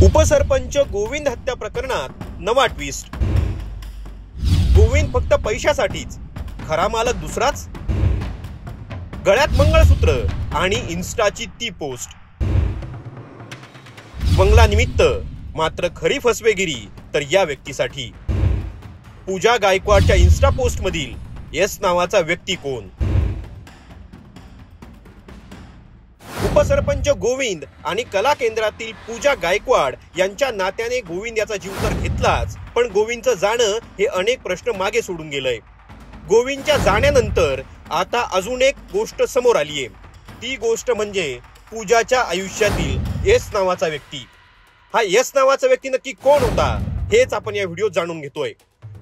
उपसरपंच गोविंद हत्या प्रकरणात नवा ट्विस्ट। गोविंद फक्त पैशासाठीच, खरा मालक दुसराच। गळ्यात मंगळसूत्र आणि इन्स्टाची ती पोस्ट। बंगला निमित्त मात्र खरी फसवेगिरी तर या व्यक्तीसाठी। पूजा गायकवाडच्या इन्स्टा पोस्ट मधील एस नावाचा व्यक्ती कोण? उपसरपंच गोविंद आणि कला केंद्रातील पूजा गायकवाड यांच्या नात्याने गोविंद याचा जीव तर घेतलाच, पण गोविंदचं जाणं हे अनेक प्रश्न मागे सोडून गेलंय। गोविंदच्या जाण्यानंतर आता अजून एक गोष्ट समोर आलीये। ती गोष्ट म्हणजे पूजाच्या आयुष्यातील एस नावाचा व्यक्ती। हा एस नावाचा व्यक्ती नक्की कोण होता हेच आपण या व्हिडिओत जाणून घेतोय।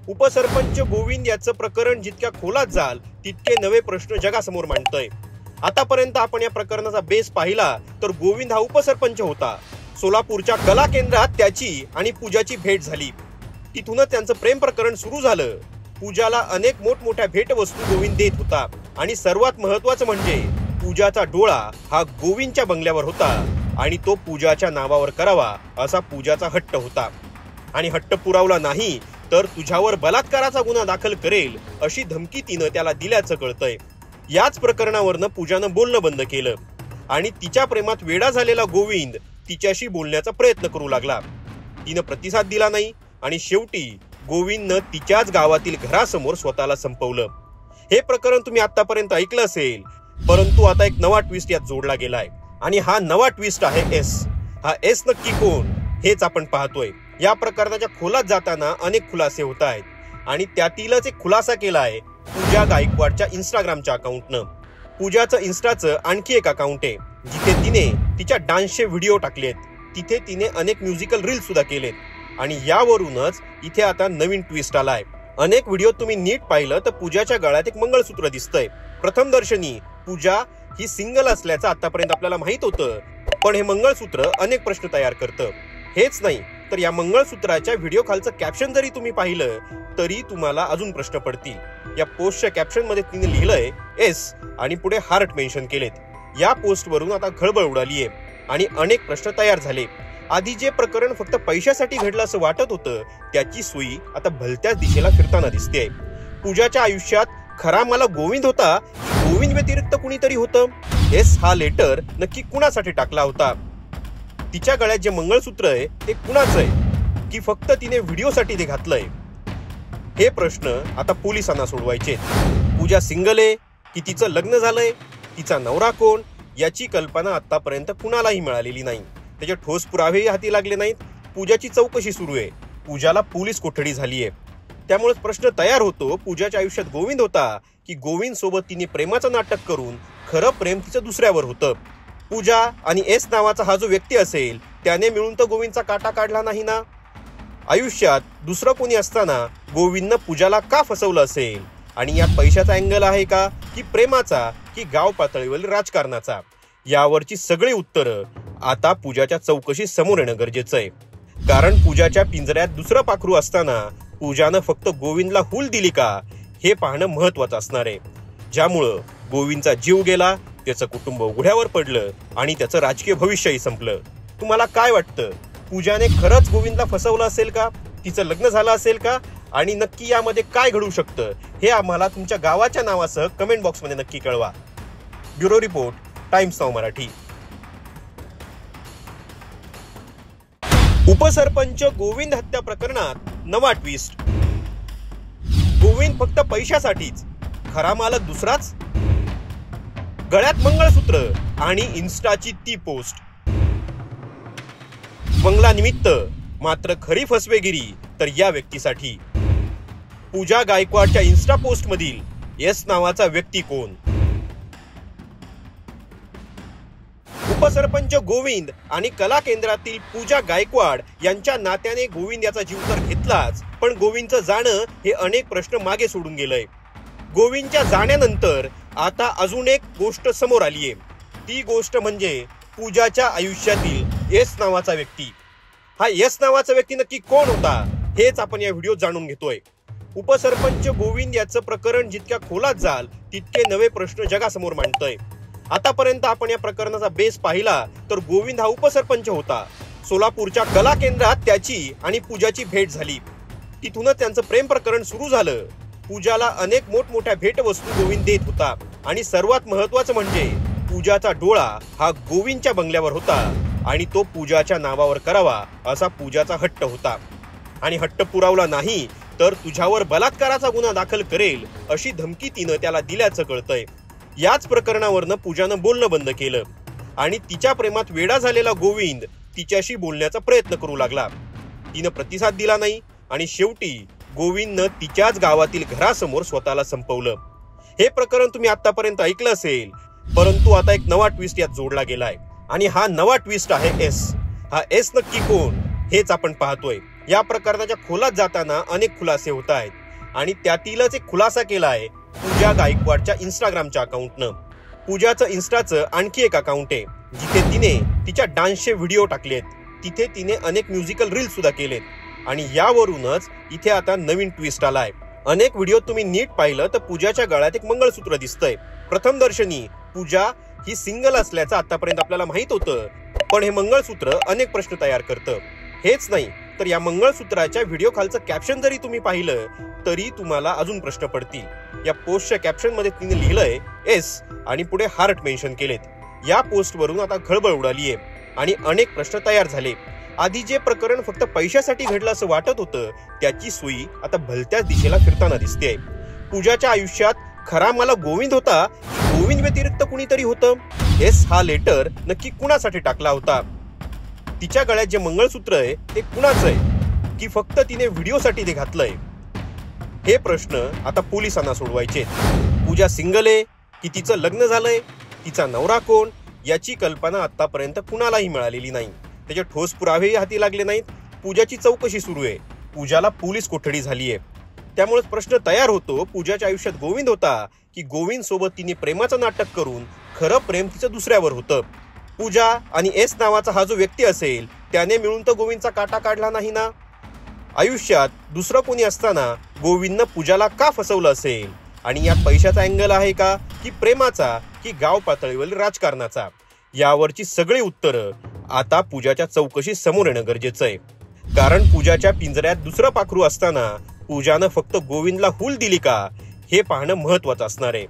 उपसरपंच गोविंद याचं प्रकरण जितक्या खोलात जाल तितके नवे प्रश्न जगासमोर मांडतंय। आतापर्यंत आपण या प्रकरणाचा बेस पाहिला तर गोविंद हा उपसरपंच होता। सोलापूरच्या कला केंद्रात त्याची आणि पूजाची भेट झाली, तिथूनच त्यांचं प्रेम प्रकरण सुरू झालं। पूजाला अनेक मोठमोठ्या भेटवस्तू गोविंद देत होता आणि सर्वात महत्त्वाचं म्हणजे पूजाचा डोळा हा गोविंदच्या बंगल्यावर होता आणि तो पूजाच्या नावावर करावा असा पूजाचा हट्ट होता। आणि हट्ट पुरावला नाही तर तुझ्यावर बलात्काराचा गुन्हा दाखल करेल अशी धमकी तिनं त्याला दिल्याचं कळतंय। याच प्रकरणावरनं पूजानं बोलणं बंद केलं आणि तिच्या प्रेमात वेडा झालेला गोविंद तिच्याशी बोलण्याचा प्रयत्न करू लागला। तिनं प्रतिसाद दिला नाही आणि शेवटी गोविंदनं तिच्याच गावातील घरासमोर स्वतःला संपवलं। हे प्रकरण तुम्ही आतापर्यंत ऐकलं असेल, परंतु आता एक नवा ट्विस्ट यात जोडला गेलाय आणि हा नवा ट्विस्ट आहे एस। हा एस नक्की कोण हेच आपण पाहतोय। या प्रकरणाच्या खोलात जाताना अनेक खुलासे होत आहेत आणि त्यातीलच एक खुलासा केलाय पूजा गायकवाडच्या इंस्टाग्रामच्या अकाउंटनं। पूजाचं इन्स्टाचं आणखी एक अकाउंट आहे जिथे तिने तिच्या डान्सचे व्हिडिओ टाकलेत, तिथे तिने अनेक म्युझिकल रील सुद्धा केलेत आणि यावरूनच इथे आता नवीन ट्विस्ट आलाय। अनेक व्हिडिओ तुम्ही नीट पाहिलं तर पूजाच्या गळ्यात एक मंगळसूत्र दिसतंय। प्रथम दर्शनी पूजा ही सिंगल असल्याचं आतापर्यंत आपल्याला माहित होतं, पण हे मंगळसूत्र अनेक प्रश्न तयार करतं। हेच नाही तर या मंगळसूत्राच्या व्हिडिओ खालचं कॅप्शन जरी तुम्ही पाहिलं तरी तुम्हाला अजून प्रश्न पडतील। या पोस्टच्या कॅप्शन मध्ये तिने लिहिलंय एस आणि पुढे हार्ट मेन्शन केलेत। या पोस्ट वरून आता खळबळ उडालीये आणि अनेक प्रश्न तयार झाले। आधी जे प्रकरण फक्त पैशासाठी घडलं असं वाटत होतं त्याची सुई आता भलत्याच दिशेला फिरताना दिसतेय। पूजाच्या आयुष्यात खरा मालक गोविंद होता, गोविंद व्यतिरिक्त कुणीतरी होतं? एस हा लेटर नक्की कुणासाठी टाकला होता? तिच्या गळ्यात जे मंगळसूत्र आहे ते कुणाचं आहे की फक्त तिने व्हिडिओसाठी ते घातलंय? हे प्रश्न आता पोलिसांना सोडवायचे। पूजा सिंगल आहे की तिचं लग्न झालंय? तिचा नवरा कोण याची कल्पना आतापर्यंत कुणालाही मिळालेली नाही। त्याचे ठोस पुरावेही हाती लागले नाहीत। पूजाची चौकशी सुरू आहे, पूजाला पोलीस कोठडी झालीये। त्यामुळे प्रश्न तयार होतो, पूजाच्या आयुष्यात गोविंद होता की गोविंद सोबत तिने प्रेमाचं नाटक करून खरं प्रेम तिचं दुसऱ्यावर होतं? पूजा आणि एस नावाचा हा जो व्यक्ती असेल त्याने मिळून तर गोविंदचा काटा काढला नाही ना? आयुष्यात दुसरं कोणी असताना गोविंदनं पूजाला का फसवलं असेल? आणि यात पैशाचा अँगल आहे का की प्रेमाचा की गाव पातळीवरील राजकारणाचा? यावरची सगळी उत्तरं आता पूजाच्या चौकशीत समोर येणं गरजेचं आहे। कारण पूजाच्या पिंजऱ्यात दुसरं पाखरू असताना पूजानं फक्त गोविंदला हूल दिली का हे पाहणं महत्वाचं असणार आहे। ज्यामुळं गोविंदचा जीव गेला, त्याचं कुटुंब उघड्यावर पडलं आणि त्याचं राजकीय भविष्यही संपलं। तुम्हाला काय वाटतं, पूजाने खरंच गोविंदला फसवलं असेल का? तिचं लग्न झालं असेल का? आणि नक्की यामध्ये काय घडू शकतं हे आम्हाला तुमच्या गावाच्या नावासह कमेंट बॉक्समध्ये नक्की कळवा। ब्युरो रिपोर्ट, टाइम्स नाव मराठी। उपसरपंच गोविंद हत्या प्रकरणात नवा ट्विस्ट। गोविंद फक्त पैशासाठीच, खरा मालक दुसराच। गळ्यात मंगळसूत्र आणि इन्स्टाची ती पोस्ट। बंगला निमित्त मात्र खरी फसवेगिरी तर या व्यक्तीसाठी। पूजा गायकवाडच्या इन्स्टा पोस्ट मधील एस नावाचा व्यक्ती कोण? उपसरपंच गोविंद आणि कला केंद्रातील पूजा गायकवाड यांच्या नात्याने गोविंद याचा जीव तर घेतलाच, पण गोविंदचं जाणं हे अनेक प्रश्न मागे सोडून गेलंय। गोविंदच्या जाण्यानंतर आता अजून एक गोष्ट समोर आलीये। ती गोष्ट म्हणजे पूजाच्या आयुष्यातील एस नावाचा व्यक्ती। हा एस नावाचा व्यक्ती नक्की कोण होता हेच आपण या व्हिडिओत जाणून घेतोय। उपसरपंच गोविंद याचं प्रकरण जितक्या खोलात जाल तितके नवे प्रश्न जगासमोर मांडतंय। आतापर्यंत आपण या प्रकरणाचा बेस पाहिला तर गोविंद हा उपसरपंच होता। सोलापूरच्या कला केंद्रात त्याची आणि पूजाची भेट झाली. तिथूनच त्यांचं प्रेम प्रकरण सुरू झालं. पूजाला अनेक मोठमोठ्या भेटवस्तू गोविंद देत होता आणि सर्वात महत्वाचं म्हणजे पूजाचा डोळा हा गोविंदच्या बंगल्यावर होता आणि तो पूजाच्या नावावर करावा असा पूजाचा हट्ट होता. आणि हट्ट पुरवला नाही तर तुझ्यावर बलात्काराचा गुन्हा दाखल करेल अशी धमकी तिनं त्याला दिल्याचं कळतंय. याच प्रकरणावरनं पूजानं बोलणं बंद केलं आणि तिच्या प्रेमात वेडा झालेला गोविंद तिच्याशी बोलण्याचा प्रयत्न करू लागला. तिनं प्रतिसाद दिला नाही आणि शेवटी गोविंदनं तिच्याच गावातील घरासमोर स्वतःला संपवलं. हे प्रकरण तुम्ही आतापर्यंत ऐकलं असेल, परंतु आता एक नवा ट्विस्ट यात जोडला गेलाय आणि हा नवा ट्विस्ट आहे एस. हा एस नक्की कोण हेच आपण पाहतोय. या प्रकरणाच्या खोलात जाताना अनेक खुलासे होत आहेत आणि त्यातीलच एक खुलासा केलाय पूजा गायकवाडच्या इंस्टाग्रामच्या अकाउंटनं. पूजाचं इन्स्टाचं आणखी एक अकाउंट आहे जिथे तिने तिच्या डान्सचे व्हिडिओ टाकलेत. तिथे तिने अनेक म्युझिकल रील्स सुद्धा केलेत आणि यावरूनच इथे आता नवीन ट्विस्ट आलाय. अनेक व्हिडिओ तुम्ही नीट पाहिलं तर पूजाच्या गळ्यात एक मंगळसूत्र दिसतंय. प्रथम दर्शनी पूजा ही सिंगल असल्याचं आतापर्यंत आपल्याला माहित होतं, पण हे मंगळसूत्र अनेक प्रश्न तयार करतं. हेच नाही तर या मंगळसूत्राच्या व्हिडिओ खालचं कॅप्शन जरी तुम्ही पाहिलं तरी तुम्हाला अजून प्रश्न पडतील. या पोस्टच्या कॅप्शन मध्ये तिने लिहिलंय एस आणि पुढे हार्ट मेन्शन केलेत. या पोस्ट वरून आता खळबळ उडालीये आणि अनेक प्रश्न तयार झाले. आधी जे प्रकरण फक्त पैशासाठी घडलं असं वाटत होतं त्याची सुई आता भलत्याच दिशेला फिरताना दिसते. पूजाच्या आयुष्यात खरा मला गोविंद होता, गोविंद व्यतिरिक्त कुणीतरी होतं. एस हा लेटर नक्की कुणासाठी टाकला होता? तिच्या गळ्यात जे मंगळसूत्र आहे ते कुणाचं आहे की फक्त तिने व्हिडिओसाठी ते घातलंय? हे प्रश्न आता पोलिसांना सोडवायचे. पूजा सिंगल आहे की तिचं लग्न झालंय? तिचा नवरा कोण याची कल्पना आतापर्यंत कुणालाही मिळालेली नाही. त्याचे ठोस पुरावेही हाती लागले नाहीत. पूजाची चौकशी सुरू आहे. पूजाला पोलीस कोठडी झालीये. त्यामुळे प्रश्न तयार होतो पूजाच्या आयुष्यात गोविंद होता की गोविंद सोबत तिने प्रेमाचं नाटक करून खरं प्रेम तिचं दुसऱ्यावर होतं? पूजा आणि एस नावाचा हा जो व्यक्ती असेल त्याने मिळून तर गोविंदचा काटा काढला नाही ना. आयुष्यात दुसरं कोणी असताना गोविंदनं पूजाला का फसवलं असेल? आणि यात पैशाचा अँगल आहे का की प्रेमाचा की गाव पातळीवरील राजकारणाचा? यावरची सगळी उत्तरं आता पूजाच्या चौकशी समोर येणं गरजेचं आहे. कारण पूजाच्या पिंजऱ्यात दुसरं पाखरू असताना पूजानं फक्त गोविंदला हूल दिली का हे पाहणं महत्वाचं असणार आहे.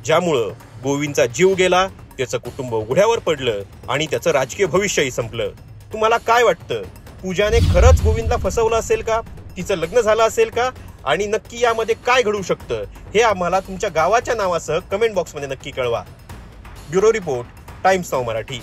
ज्यामुळं गोविंदचा जीव गेला, त्याचं कुटुंब उघड्यावर पडलं आणि त्याचं राजकीय भविष्यही संपलं. तुम्हाला काय वाटतं? पूजाने खरंच गोविंदला फसवलं असेल का? तिचं लग्न झालं असेल का? आणि नक्की यामध्ये काय घडू शकतं हे आम्हाला तुमच्या गावाच्या नावासह कमेंट बॉक्समध्ये नक्की कळवा. Bureau report, times now Marathi.